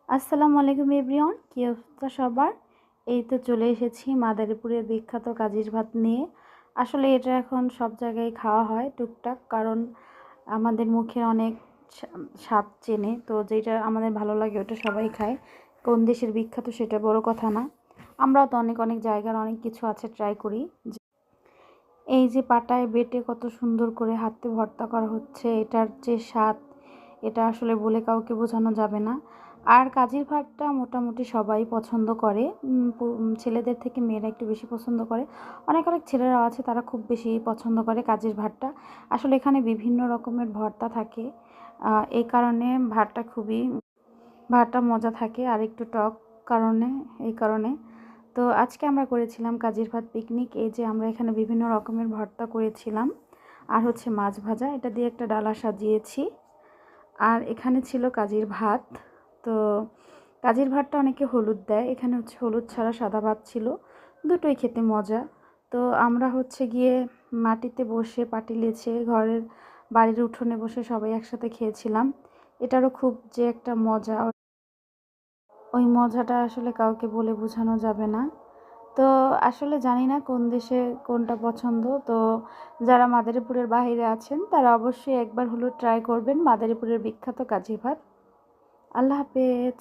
আসসালামু আলাইকুম এভরিওয়ান, কী অবস্থা সবার? এই তো চলে এসেছি মাদারীপুরের বিখ্যাত কাজির ভাত নিয়ে। আসলে এটা এখন সব জায়গায় খাওয়া হয় টুকটাক, কারণ আমাদের মুখে অনেক স্বাদ চেনে, তো যেটা আমাদের ভালো লাগে ওটা সবাই খায়। কোন দেশের বিখ্যাত সেটা বড় কথা না, আমরাও তো অনেক অনেক জায়গার অনেক কিছু আছে ট্রাই করি। এই যে পাটায় বেটে কত সুন্দর করে হাতে ভর্তা করা হচ্ছে, এটার যে স্বাদ এটা আসলে বলে কাউকে বোঝানো যাবে না। আর কাজির ভাতটা মোটামুটি সবাই পছন্দ করে, ছেলেদের থেকে মেয়েরা একটু বেশি পছন্দ করে। অনেক অনেক ছেলেরাও আছে তারা খুব বেশি পছন্দ করে কাজির ভাতটা। আসলে এখানে বিভিন্ন রকমের ভর্তা থাকে, এই কারণে ভাতটা মজা থাকে আর একটু টক কারণে এই কারণে। তো আজকে আমরা করেছিলাম কাজির ভাত পিকনিক। এই যে আমরা এখানে বিভিন্ন রকমের ভর্তা করেছিলাম, আর হচ্ছে মাছ ভাজা, এটা দিয়ে একটা ডালা সাজিয়েছি। আর এখানে ছিল কাজির ভাত। তো কাজির ভাতটা অনেকে হলুদ দেয়, এখানে হচ্ছে হলুদ ছাড়া সাদা ভাত ছিল, দুটোই খেতে মজা। তো আমরা হচ্ছে গিয়ে মাটিতে বসে পাটি লেছে ঘরের বাড়ির উঠোনে বসে সবাই একসাথে খেয়েছিলাম। এটারও খুব যে একটা মজা, ওই মজাটা আসলে কাউকে বলে বোঝানো যাবে না। তো আসলে জানি না কোন দেশে কোনটা পছন্দ। তো যারা মাদারীপুরের বাইরে আছেন তারা অবশ্যই একবার হলেও ট্রাই করবেন মাদারীপুরের বিখ্যাত কাজী ভাত। আল্লাহ হাফেজ।